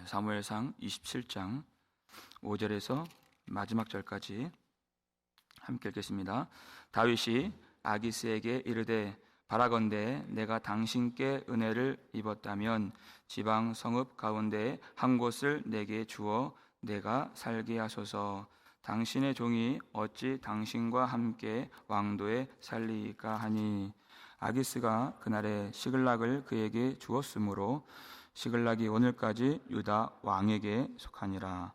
사무엘상 27장 5절에서 마지막 절까지 함께 읽겠습니다. 다윗이 아기스에게 이르되 바라건대 내가 당신께 은혜를 입었다면 지방 성읍 가운데 한 곳을 내게 주어 내가 살게 하소서. 당신의 종이 어찌 당신과 함께 왕도에 살리까 하니 아기스가 그날에 시글락을 그에게 주었으므로 시글락이 오늘까지 유다 왕에게 속하니라.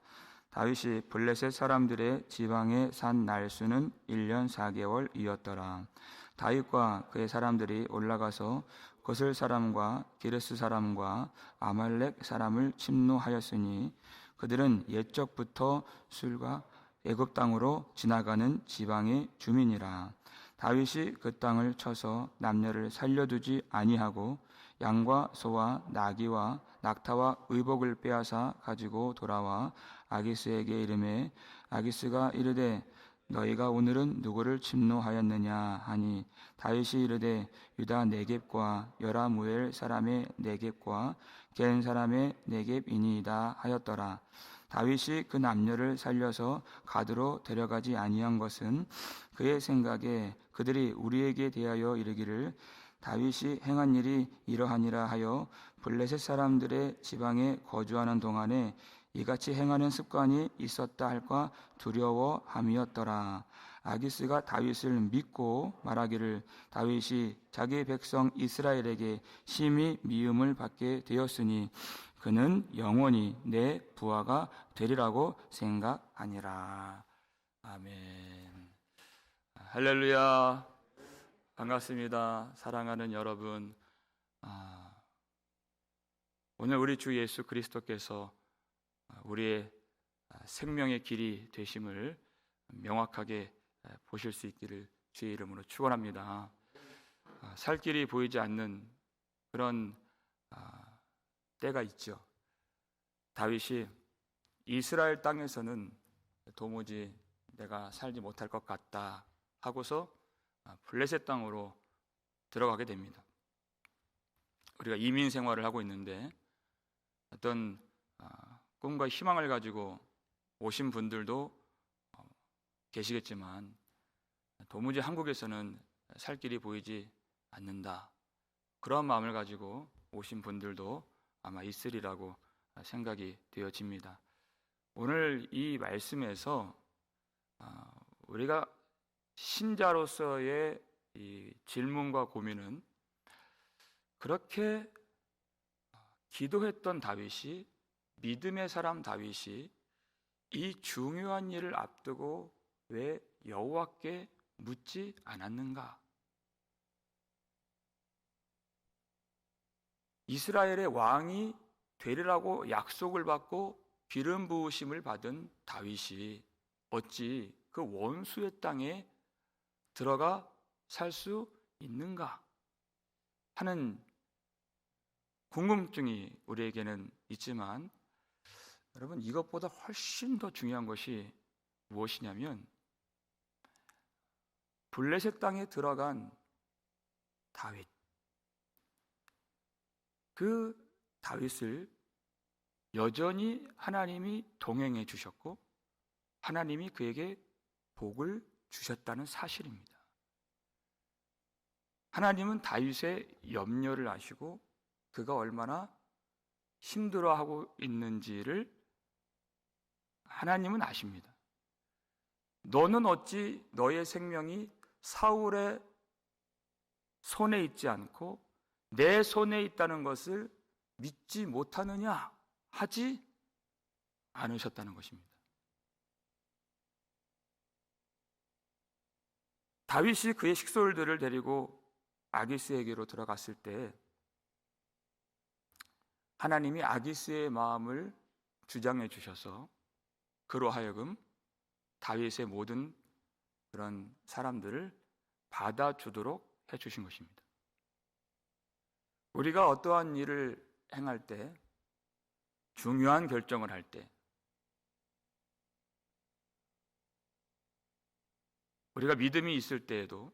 다윗이 블레셋 사람들의 지방에 산 날수는 1년 4개월이었더라. 다윗과 그의 사람들이 올라가서 거슬 사람과 기르스 사람과 아말렉 사람을 침노하였으니 그들은 옛적부터 술과 애굽 땅으로 지나가는 지방의 주민이라. 다윗이 그 땅을 쳐서 남녀를 살려두지 아니하고 양과 소와 나귀와 낙타와 의복을 빼앗아 가지고 돌아와 아기스에게 이르매 아기스가 이르되 너희가 오늘은 누구를 침노하였느냐 하니 다윗이 이르되 유다 네겝과 여라무엘 사람의 네겝과 겐 사람의 네겝이니이다 하였더라. 다윗이 그 남녀를 살려서 가드로 데려가지 아니한 것은 그의 생각에 그들이 우리에게 대하여 이르기를 다윗이 행한 일이 이러하니라 하여 블레셋 사람들의 지방에 거주하는 동안에 이같이 행하는 습관이 있었다 할까 두려워함이었더라. 아기스가 다윗을 믿고 말하기를 다윗이 자기 백성 이스라엘에게 심히 미움을 받게 되었으니 그는 영원히 내 부하가 되리라고 생각하니라. 아멘. 할렐루야. 반갑습니다. 사랑하는 여러분, 오늘 우리 주 예수 그리스도께서 우리의 생명의 길이 되심을 명확하게 보실 수 있기를 주의 이름으로 축원합니다. 살 길이 보이지 않는 그런 때가 있죠. 다윗이 이스라엘 땅에서는 도무지 내가 살지 못할 것 같다 하고서 블레셋 땅으로 들어가게 됩니다. 우리가 이민 생활을 하고 있는데 어떤 꿈과 희망을 가지고 오신 분들도 계시겠지만 도무지 한국에서는 살 길이 보이지 않는다. 그런 마음을 가지고 오신 분들도 아마 있으리라고 생각이 되어집니다. 오늘 이 말씀에서 우리가 신자로서의 이 질문과 고민은 그렇게 기도했던 다윗이, 믿음의 사람 다윗이 이 중요한 일을 앞두고 왜 여호와께 묻지 않았는가? 이스라엘의 왕이 되리라고 약속을 받고 기름 부으심을 받은 다윗이 어찌 그 원수의 땅에 들어가 살 수 있는가 하는 궁금증이 우리에게는 있지만 여러분, 이것보다 훨씬 더 중요한 것이 무엇이냐면 블레셋 땅에 들어간 다윗, 그 다윗을 여전히 하나님이 동행해 주셨고 하나님이 그에게 복을 주셨다는 사실입니다. 하나님은 다윗의 염려를 아시고 그가 얼마나 힘들어하고 있는지를 하나님은 아십니다. 너는 어찌 너의 생명이 사울의 손에 있지 않고 내 손에 있다는 것을 믿지 못하느냐 하지 않으셨다는 것입니다. 다윗이 그의 식솔들을 데리고 아기스에게로 들어갔을 때 하나님이 아기스의 마음을 주장해 주셔서 그로 하여금 다윗의 모든 그런 사람들을 받아주도록 해주신 것입니다. 우리가 어떠한 일을 행할 때, 중요한 결정을 할 때, 우리가 믿음이 있을 때에도,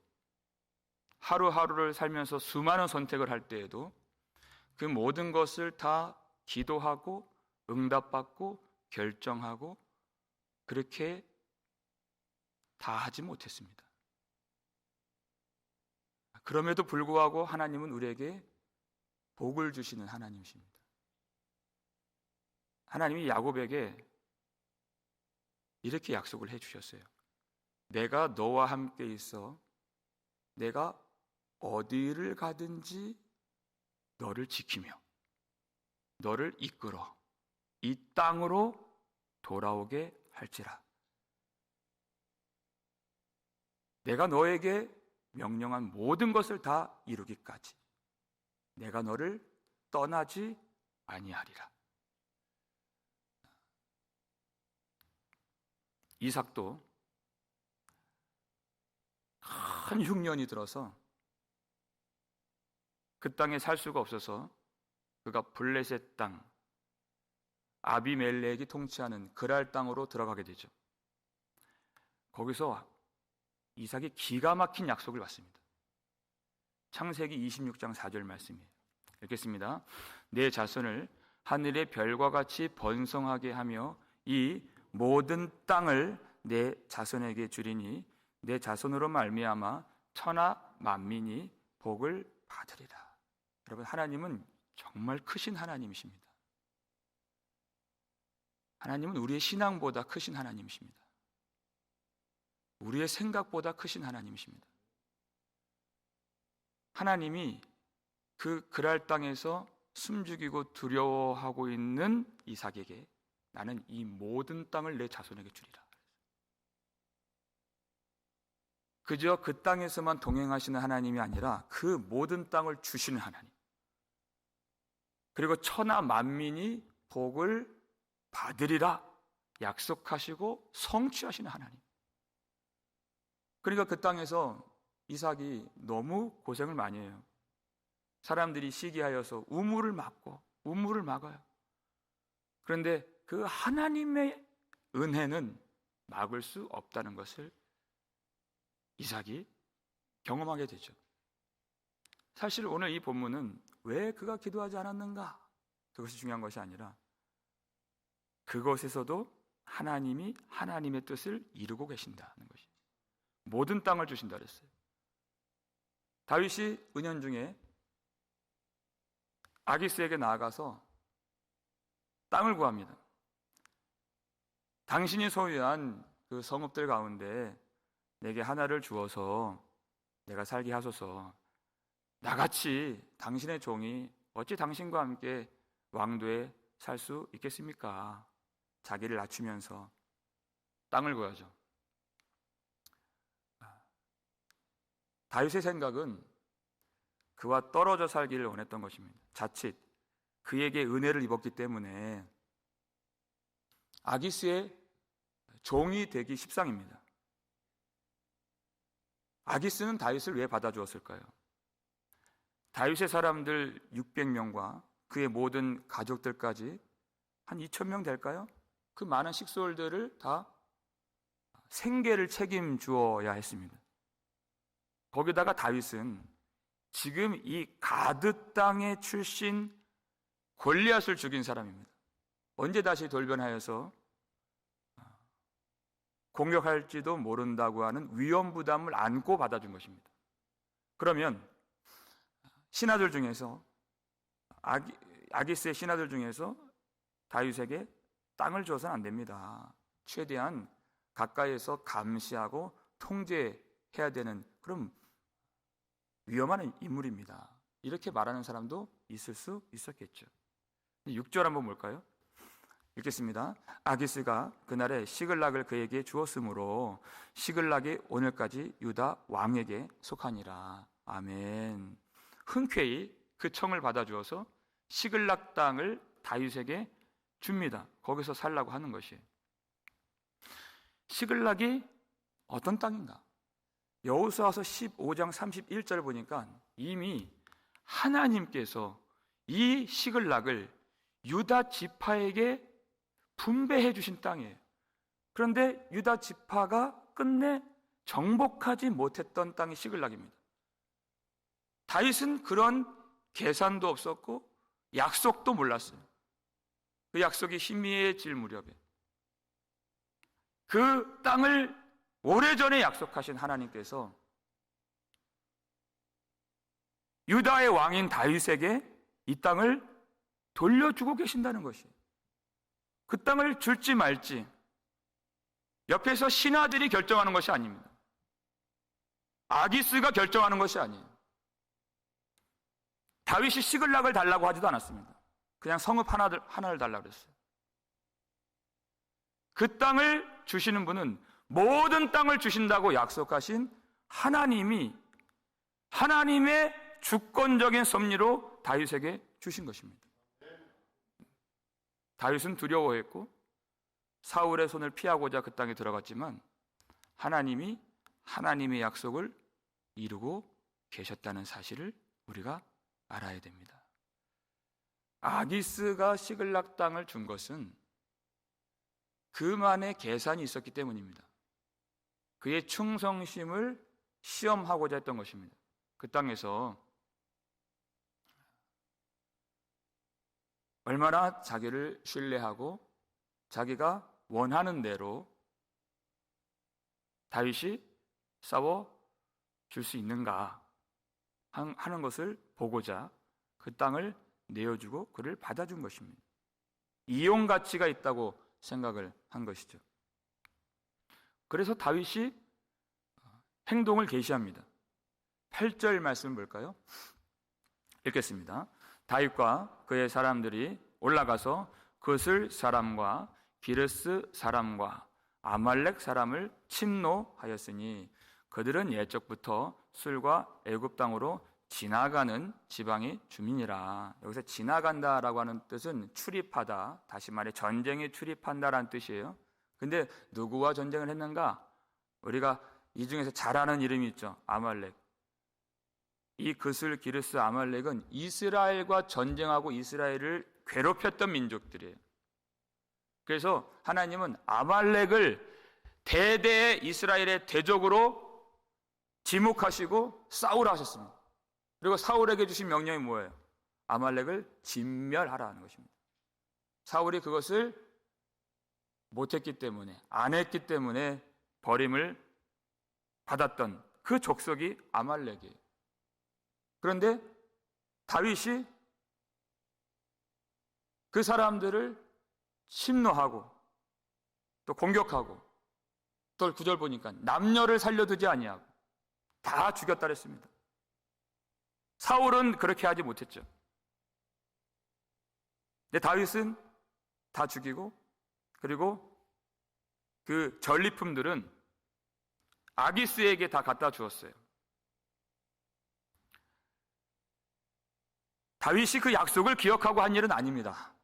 하루하루를 살면서 수많은 선택을 할 때에도 그 모든 것을 다 기도하고 응답받고 결정하고 그렇게 다 하지 못했습니다. 그럼에도 불구하고 하나님은 우리에게 복을 주시는 하나님이십니다. 하나님이 야곱에게 이렇게 약속을 해주셨어요. 내가 너와 함께 있어 내가 어디를 가든지 너를 지키며 너를 이끌어 이 땅으로 돌아오게 할지라. 내가 너에게 명령한 모든 것을 다 이루기까지 내가 너를 떠나지 아니하리라. 이삭도 큰 흉년이 들어서 그 땅에 살 수가 없어서 그가 블레셋 땅 아비멜렉이 통치하는 그랄 땅으로 들어가게 되죠. 거기서 이삭이 기가 막힌 약속을 받습니다. 창세기 26장 4절 말씀이에요. 읽겠습니다. 내 자손을 하늘의 별과 같이 번성하게 하며 이 모든 땅을 내 자손에게 주리니 내 자손으로 말미암아 천하 만민이 복을 받으리라. 여러분, 하나님은 정말 크신 하나님이십니다. 하나님은 우리의 신앙보다 크신 하나님이십니다. 우리의 생각보다 크신 하나님이십니다. 하나님이 그 그랄 땅에서 숨죽이고 두려워하고 있는 이삭에게 나는 이 모든 땅을 내 자손에게 주리라. 그저 그 땅에서만 동행하시는 하나님이 아니라 그 모든 땅을 주시는 하나님, 그리고 천하 만민이 복을 받으리라 약속하시고 성취하시는 하나님. 그러니까 그 땅에서 이삭이 너무 고생을 많이 해요. 사람들이 시기하여서 우물을 막고 우물을 막아요. 그런데 그 하나님의 은혜는 막을 수 없다는 것을 이삭이 경험하게 되죠. 사실 오늘 이 본문은 왜 그가 기도하지 않았는가? 그것이 중요한 것이 아니라 그것에서도 하나님이 하나님의 뜻을 이루고 계신다는 것이, 모든 땅을 주신다 그랬어요. 다윗이 은연중에 아기스에게 나아가서 땅을 구합니다. 당신이 소유한 그 성읍들 가운데 내게 하나를 주어서 내가 살게 하소서. 나같이 당신의 종이 어찌 당신과 함께 왕도에 살 수 있겠습니까? 자기를 낮추면서 땅을 구하죠. 다윗의 생각은 그와 떨어져 살기를 원했던 것입니다. 자칫 그에게 은혜를 입었기 때문에 아기스의 종이 되기 십상입니다. 아기스는 다윗을 왜 받아주었을까요? 다윗의 사람들 600명과 그의 모든 가족들까지 한 2,000명 될까요? 그 많은 식솔들을 다 생계를 책임주어야 했습니다. 거기다가 다윗은 지금 이 가드 땅의 출신 골리앗을 죽인 사람입니다. 언제 다시 돌변하여서 공격할지도 모른다고 하는 위험 부담을 안고 받아준 것입니다. 그러면 신하들 중에서 아기스의 신하들 중에서 다윗에게 땅을 줘서는 안 됩니다. 최대한 가까이에서 감시하고 통제해야 되는 그런 위험한 인물입니다. 이렇게 말하는 사람도 있을 수 있었겠죠. 6절 한번 볼까요? 읽겠습니다. 아기스가 그날에 시글락을 그에게 주었으므로 시글락이 오늘까지 유다 왕에게 속하니라. 아멘. 흔쾌히 그 청을 받아주어서 시글락 땅을 다윗에게 줍니다. 거기서 살라고 하는 것이에요. 시글락이 어떤 땅인가? 여호수아서 15장 31절 보니까 이미 하나님께서 이 시글락을 유다 지파에게 분배해 주신 땅이에요. 그런데 유다 지파가 끝내 정복하지 못했던 땅이 시글락입니다. 다윗은 그런 계산도 없었고 약속도 몰랐어요. 그 약속이 희미해질 무렵에 그 땅을 오래전에 약속하신 하나님께서 유다의 왕인 다윗에게 이 땅을 돌려주고 계신다는 것이에요. 그 땅을 줄지 말지 옆에서 신하들이 결정하는 것이 아닙니다. 아기스가 결정하는 것이 아니에요. 다윗이 시글락을 달라고 하지도 않았습니다. 그냥 성읍 하나를 달라고 그랬어요. 그 땅을 주시는 분은 모든 땅을 주신다고 약속하신 하나님이 하나님의 주권적인 섭리로 다윗에게 주신 것입니다. 다윗은 두려워했고 사울의 손을 피하고자 그 땅에 들어갔지만 하나님이 하나님의 약속을 이루고 계셨다는 사실을 우리가 알아야 됩니다. 아기스가 시글락 땅을 준 것은 그만의 계산이 있었기 때문입니다. 그의 충성심을 시험하고자 했던 것입니다. 그 땅에서 얼마나 자기를 신뢰하고 자기가 원하는 대로 다윗이 싸워 줄 수 있는가 하는 것을 보고자 그 땅을 내어주고 그를 받아준 것입니다. 이용 가치가 있다고 생각을 한 것이죠. 그래서 다윗이 행동을 개시합니다. 8절 말씀을 볼까요? 읽겠습니다. 다윗과 그의 사람들이 올라가서 그슬 사람과 기르스 사람과 아말렉 사람을 침노하였으니 그들은 예적부터 술과 애굽 땅으로 지나가는 지방의 주민이라. 여기서 지나간다라고 하는 뜻은 출입하다, 다시 말해 전쟁에 출입한다라는 뜻이에요. 근데 누구와 전쟁을 했는가? 우리가 이 중에서 잘 아는 이름이 있죠. 아말렉. 이 그슬, 기르스, 아말렉은 이스라엘과 전쟁하고 이스라엘을 괴롭혔던 민족들이에요. 그래서 하나님은 아말렉을 대대의 이스라엘의 대적으로 지목하시고 싸우라 하셨습니다. 그리고 사울에게 주신 명령이 뭐예요? 아말렉을 진멸하라는 것입니다. 사울이 그것을 못했기 때문에, 안 했기 때문에 버림을 받았던 그 족속이 아말렉이에요. 그런데 다윗이 그 사람들을 침노하고 또 공격하고 또 9절 보니까 남녀를 살려두지 아니하고 다 죽였다 그랬습니다. 사울은 그렇게 하지 못했죠. 근데 다윗은 다 죽이고 그리고 그 전리품들은 아기스에게 다 갖다 주었어요. 다윗이 그 약속을 기억하고 한 일은 아닙니다.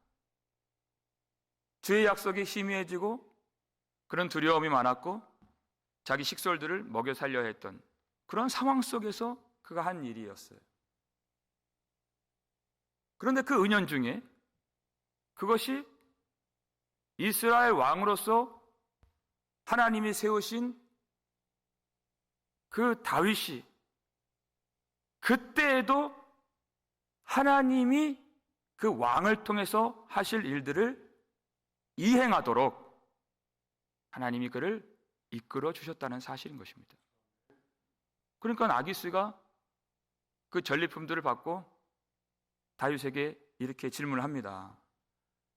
주의 약속이 희미해지고 그런 두려움이 많았고 자기 식솔들을 먹여 살려야 했던 그런 상황 속에서 그가 한 일이었어요. 그런데 그 은연중에 그것이 이스라엘 왕으로서 하나님이 세우신 그 다윗이 그때에도 하나님이 그 왕을 통해서 하실 일들을 이행하도록 하나님이 그를 이끌어 주셨다는 사실인 것입니다. 그러니까 아기스가 그 전리품들을 받고 다윗에게 이렇게 질문을 합니다.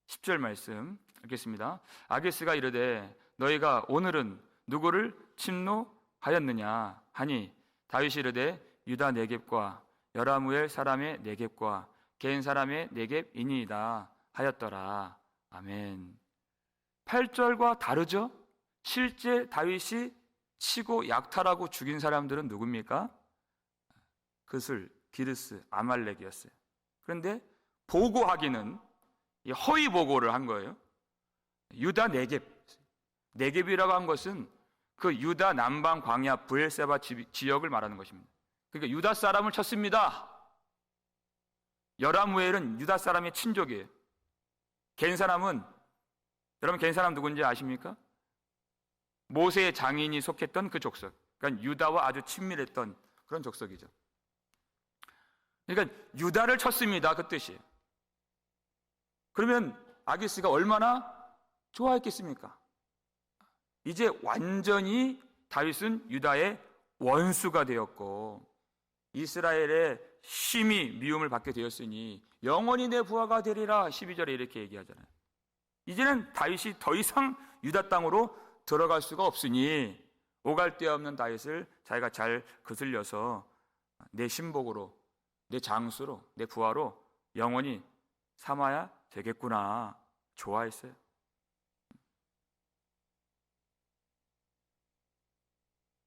10절 말씀 읽겠습니다. 아기스가 이르되 너희가 오늘은 누구를 침노하였느냐 하니 다윗이 이르되 유다 네겝과 여라무엘 사람의 네겝과 겐 사람의 네겝이니이다 하였더라. 아멘. 8절과 다르죠? 실제 다윗이 치고 약탈하고 죽인 사람들은 누굽니까? 그슬, 기르스, 아말렉이었어요. 그런데 보고하기는 허위 보고를 한 거예요. 유다 네겝. 네겝이라고 한 것은 그 유다 남방 광야 브엘세바 지역을 말하는 것입니다. 그러니까 유다 사람을 쳤습니다. 여라무엘은 유다 사람의 친족이에요. 겐 사람은, 여러분 겐 사람 누군지 아십니까? 모세의 장인이 속했던 그 족속. 그러니까 유다와 아주 친밀했던 그런 족속이죠. 그러니까 유다를 쳤습니다. 그 뜻이에요. 그러면 아기스가 얼마나 좋아했겠습니까? 이제 완전히 다윗은 유다의 원수가 되었고 이스라엘의 심히 미움을 받게 되었으니 영원히 내 부하가 되리라. 12절에 이렇게 얘기하잖아요. 이제는 다윗이 더 이상 유다 땅으로 들어갈 수가 없으니 오갈 데 없는 다윗을 자기가 잘 거슬려서 내 신복으로, 내 장수로, 내 부하로 영원히 삼아야 되겠구나 좋아했어요.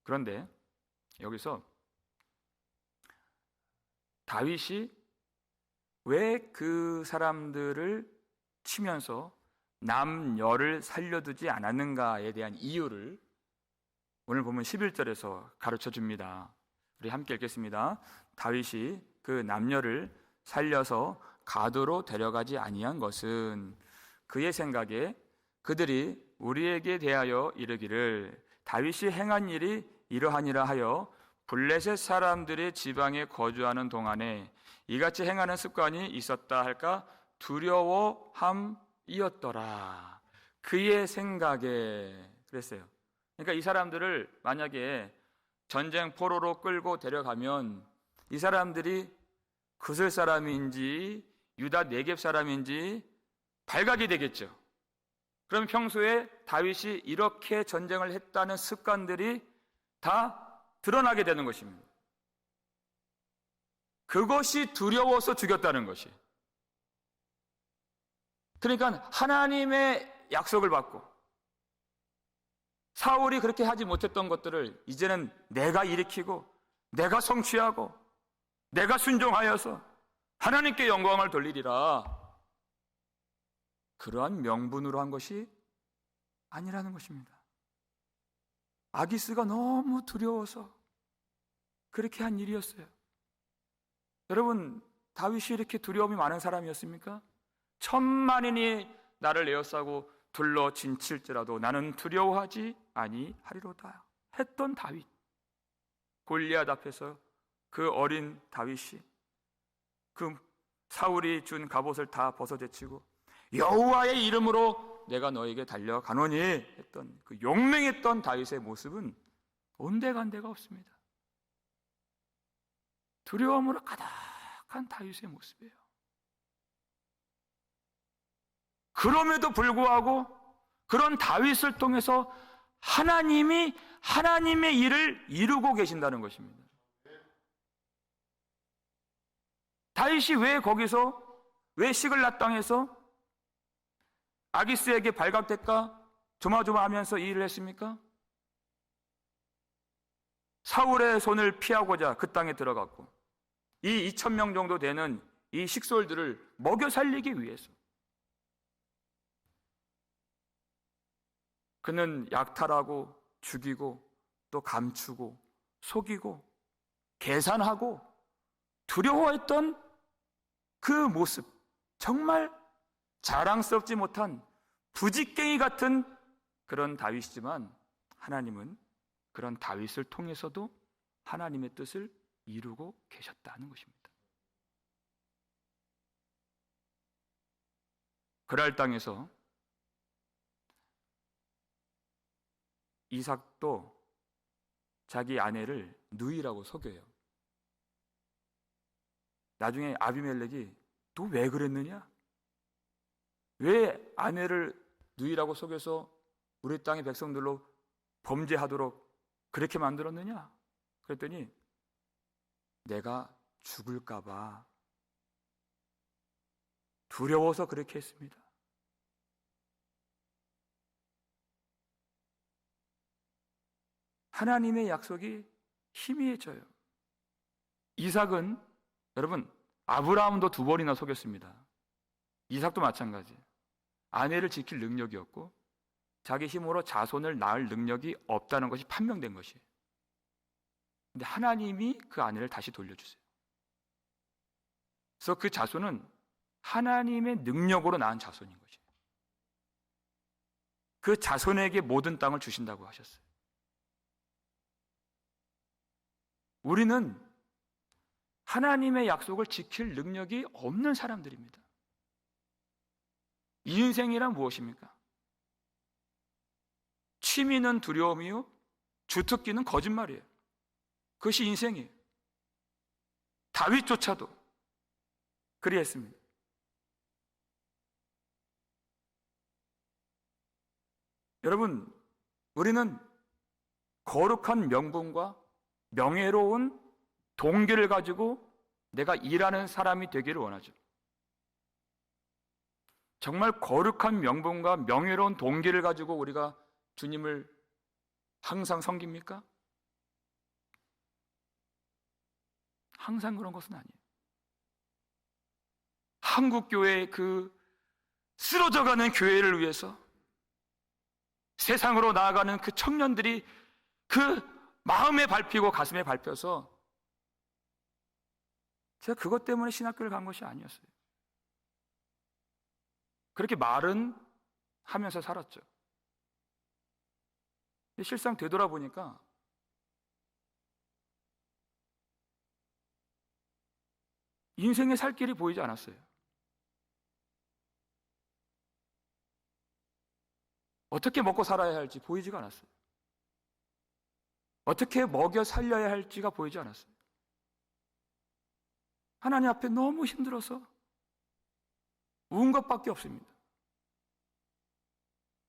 그런데 여기서 다윗이 왜 그 사람들을 치면서 남녀를 살려두지 않았는가에 대한 이유를 오늘 보면 11절에서 가르쳐 줍니다. 우리 함께 읽겠습니다. 다윗이 그 남녀를 살려서 가도로 데려가지 아니한 것은 그의 생각에 그들이 우리에게 대하여 이르기를 다윗이 행한 일이 이러하니라 하여 블레셋 사람들의 지방에 거주하는 동안에 이같이 행하는 습관이 있었다 할까 두려워함이었더라. 그의 생각에 그랬어요. 그러니까 이 사람들을 만약에 전쟁 포로로 끌고 데려가면 이 사람들이 그슬 사람인지 유다 네겝 사람인지 발각이 되겠죠. 그럼 평소에 다윗이 이렇게 전쟁을 했다는 습관들이 다 드러나게 되는 것입니다. 그것이 두려워서 죽였다는 것이. 그러니까 하나님의 약속을 받고 사울이 그렇게 하지 못했던 것들을 이제는 내가 일으키고 내가 성취하고 내가 순종하여서 하나님께 영광을 돌리리라. 그러한 명분으로 한 것이 아니라는 것입니다. 아기스가 너무 두려워서 그렇게 한 일이었어요. 여러분, 다윗이 이렇게 두려움이 많은 사람이었습니까? 천만인이 나를 에워싸고 둘러 진칠지라도 나는 두려워하지 아니하리로다 했던 다윗. 골리앗 앞에서 그 어린 다윗이 그 사울이 준 갑옷을 다 벗어제치고 여호와의 이름으로 내가 너에게 달려가노니 했던 그 용맹했던 다윗의 모습은 온데간데가 없습니다. 두려움으로 가득한 다윗의 모습이에요. 그럼에도 불구하고 그런 다윗을 통해서 하나님이 하나님의 일을 이루고 계신다는 것입니다. 다윗이 왜 거기서 왜 시글락 땅에서 아기스에게 발각될까 조마조마하면서 이 일을 했습니까? 사울의 손을 피하고자 그 땅에 들어갔고 이 2,000명 정도 되는 이 식솔들을 먹여 살리기 위해서 그는 약탈하고 죽이고 또 감추고 속이고 계산하고 두려워했던 그 모습, 정말 자랑스럽지 못한 부직갱이 같은 그런 다윗이지만 하나님은 그런 다윗을 통해서도 하나님의 뜻을 이루고 계셨다는 것입니다. 그랄 땅에서 이삭도 자기 아내를 누이라고 속여요. 나중에 아비멜렉이 또 왜 그랬느냐? 왜 아내를 누이라고 속여서 우리 땅의 백성들로 범죄하도록 그렇게 만들었느냐? 그랬더니 내가 죽을까 봐 두려워서 그렇게 했습니다. 하나님의 약속이 희미해져요. 이삭은 여러분 아브라함도 2번이나 속였습니다. 이삭도 마찬가지. 아내를 지킬 능력이 없고 자기 힘으로 자손을 낳을 능력이 없다는 것이 판명된 것이에요. 근데 하나님이 그 아내를 다시 돌려주세요. 그래서 그 자손은 하나님의 능력으로 낳은 자손인 것이에요. 그 자손에게 모든 땅을 주신다고 하셨어요. 우리는 하나님의 약속을 지킬 능력이 없는 사람들입니다. 인생이란 무엇입니까? 취미는 두려움이요, 주특기는 거짓말이에요. 그것이 인생이에요. 다윗조차도 그리했습니다. 여러분, 우리는 거룩한 명분과 명예로운 동기를 가지고 내가 일하는 사람이 되기를 원하죠. 정말 거룩한 명분과 명예로운 동기를 가지고 우리가 주님을 항상 섬깁니까? 항상 그런 것은 아니에요. 한국교회의 그 쓰러져가는 교회를 위해서 세상으로 나아가는 그 청년들이 그 마음에 밟히고 가슴에 밟혀서 제가 그것 때문에 신학교를 간 것이 아니었어요. 그렇게 말은 하면서 살았죠. 근데 실상 되돌아보니까 인생의 살 길이 보이지 않았어요. 어떻게 먹고 살아야 할지 보이지가 않았어요. 어떻게 먹여 살려야 할지가 보이지 않았어요. 하나님 앞에 너무 힘들어서 운 것밖에 없습니다.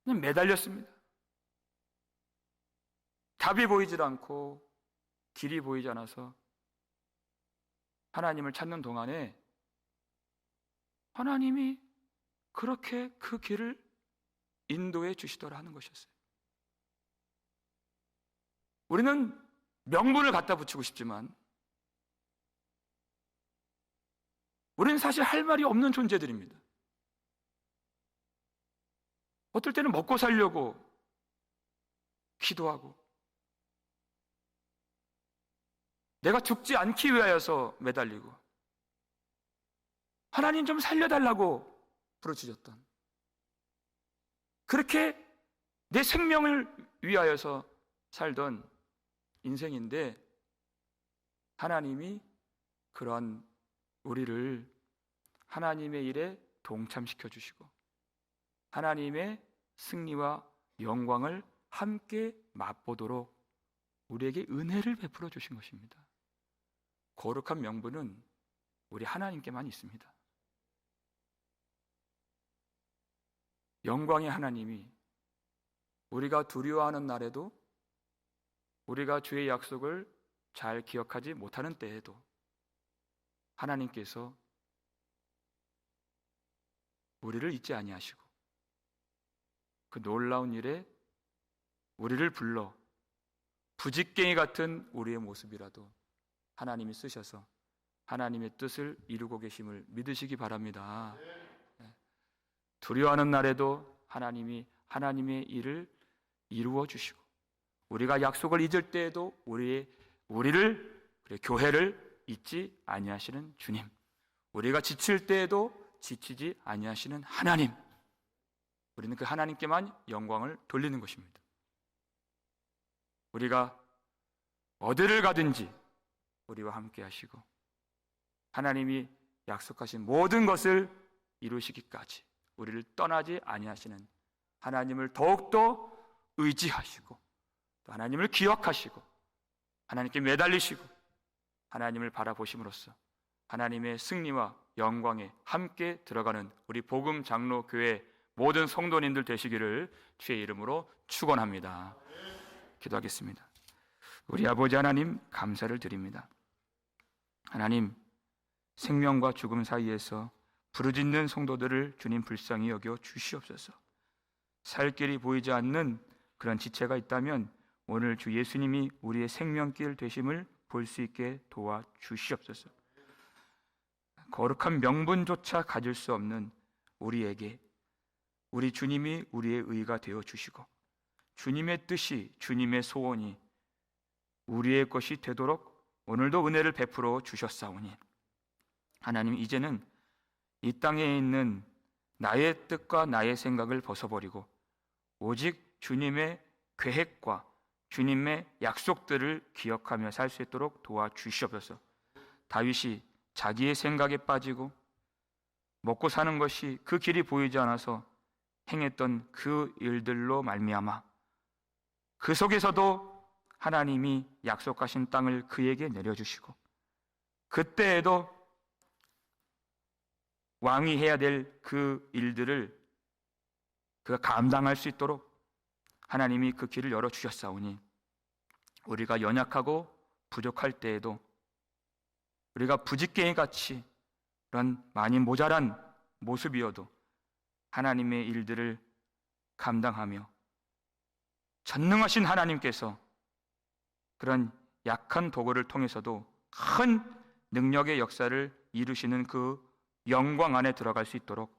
그냥 매달렸습니다. 답이 보이질 않고 길이 보이지 않아서 하나님을 찾는 동안에 하나님이 그렇게 그 길을 인도해 주시더라 하는 것이었어요. 우리는 명분을 갖다 붙이고 싶지만 우리는 사실 할 말이 없는 존재들입니다. 어떨 때는 먹고 살려고 기도하고 내가 죽지 않기 위하여서 매달리고 하나님 좀 살려달라고 부르짖었던, 그렇게 내 생명을 위하여서 살던 인생인데 하나님이 그러한 우리를 하나님의 일에 동참시켜 주시고 하나님의 승리와 영광을 함께 맛보도록 우리에게 은혜를 베풀어 주신 것입니다. 거룩한 명분은 우리 하나님께만 있습니다. 영광의 하나님이 우리가 두려워하는 날에도, 우리가 주의 약속을 잘 기억하지 못하는 때에도 하나님께서 우리를 잊지 아니하시고 그 놀라운 일에 우리를 불러 부직갱이 같은 우리의 모습이라도 하나님이 쓰셔서 하나님의 뜻을 이루고 계심을 믿으시기 바랍니다. 두려워하는 날에도 하나님이 하나님의 일을 이루어 주시고 우리가 약속을 잊을 때에도 우리를 교회를 잊지 아니하시는 주님, 우리가 지칠 때에도 지치지 아니하시는 하나님, 우리는 그 하나님께만 영광을 돌리는 것입니다. 우리가 어디를 가든지 우리와 함께 하시고 하나님이 약속하신 모든 것을 이루시기까지 우리를 떠나지 아니하시는 하나님을 더욱더 의지하시고 또 하나님을 기억하시고 하나님께 매달리시고 하나님을 바라보심으로써 하나님의 승리와 영광에 함께 들어가는 우리 복음 장로 교회 모든 성도님들 되시기를 주의 이름으로 축원합니다. 기도하겠습니다. 우리 아버지 하나님, 감사를 드립니다. 하나님, 생명과 죽음 사이에서 부르짖는 성도들을 주님 불쌍히 여겨 주시옵소서. 살 길이 보이지 않는 그런 지체가 있다면 오늘 주 예수님이 우리의 생명길 되심을 볼 수 있게 도와 주시옵소서. 거룩한 명분조차 가질 수 없는 우리에게 우리 주님이 우리의 의가 되어 주시고 주님의 뜻이, 주님의 소원이 우리의 것이 되도록 오늘도 은혜를 베풀어 주셨사오니 하나님, 이제는 이 땅에 있는 나의 뜻과 나의 생각을 벗어버리고 오직 주님의 계획과 주님의 약속들을 기억하며 살 수 있도록 도와주시옵소서. 다윗이 자기의 생각에 빠지고 먹고 사는 것이 그 길이 보이지 않아서 행했던 그 일들로 말미암아 그 속에서도 하나님이 약속하신 땅을 그에게 내려주시고 그때에도 왕이 해야 될 그 일들을 그가 감당할 수 있도록 하나님이 그 길을 열어주셨사오니 우리가 연약하고 부족할 때에도 우리가 부지깽이 같이 그런 많이 모자란 모습이어도 하나님의 일들을 감당하며 전능하신 하나님께서 그런 약한 도구를 통해서도 큰 능력의 역사를 이루시는 그 영광 안에 들어갈 수 있도록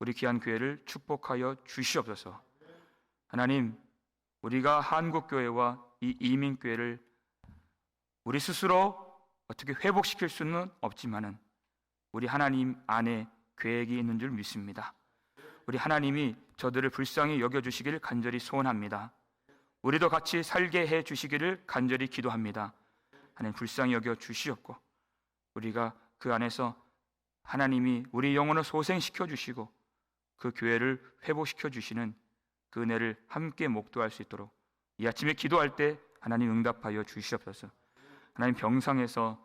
우리 귀한 교회를 축복하여 주시옵소서. 하나님, 우리가 한국교회와 이 이민교회를 우리 스스로 어떻게 회복시킬 수는 없지만은 우리 하나님 안에 계획이 있는 줄 믿습니다. 우리 하나님이 저들을 불쌍히 여겨주시기를 간절히 소원합니다. 우리도 같이 살게 해 주시기를 간절히 기도합니다. 하나님 불쌍히 여겨 주시옵고 우리가 그 안에서 하나님이 우리 영혼을 소생시켜 주시고 그 교회를 회복시켜 주시는 그 은혜를 함께 목도할 수 있도록 이 아침에 기도할 때 하나님 응답하여 주시옵소서. 하나님 병상에서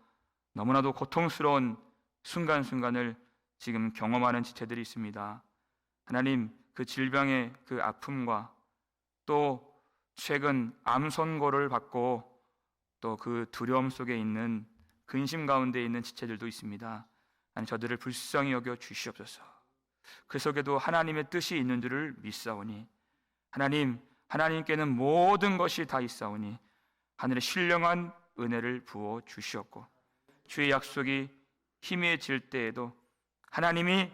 너무나도 고통스러운 순간순간을 지금 경험하는 지체들이 있습니다. 하나님 그 질병의 그 아픔과 또 최근 암 선고를 받고 또 그 두려움 속에 있는 근심 가운데 있는 지체들도 있습니다. 하나님 저들을 불쌍히 여겨 주시옵소서. 그 속에도 하나님의 뜻이 있는 줄을 믿사오니 하나님께는 모든 것이 다 있사오니 하늘의 신령한 은혜를 부어 주시옵고 주의 약속이 희미해질 때에도 하나님이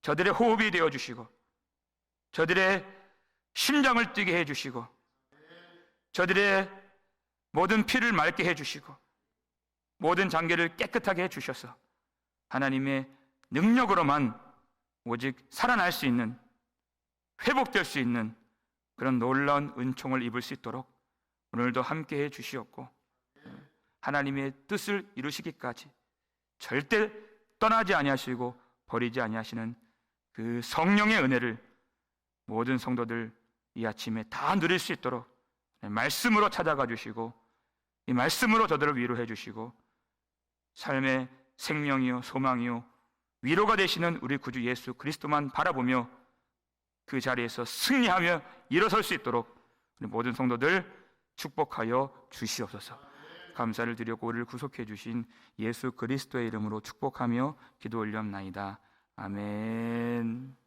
저들의 호흡이 되어 주시고 저들의 심장을 뛰게 해 주시고 저들의 모든 피를 맑게 해 주시고 모든 장계를 깨끗하게 해 주셔서 하나님의 능력으로만 오직 살아날 수 있는 회복될 수 있는 그런 놀라운 은총을 입을 수 있도록 오늘도 함께 해 주시옵고 하나님의 뜻을 이루시기까지 절대 떠나지 아니하시고 버리지 아니하시는 그 성령의 은혜를 모든 성도들 이 아침에 다 누릴 수 있도록 말씀으로 찾아가 주시고 이 말씀으로 저들을 위로해 주시고 삶의 생명이요 소망이요 위로가 되시는 우리 구주 예수 그리스도만 바라보며 그 자리에서 승리하며 일어설 수 있도록 우리 모든 성도들 축복하여 주시옵소서. 감사를 드리고 우리를 구속해 주신 예수 그리스도의 이름으로 축복하며 기도 올리옵나이다. 아멘.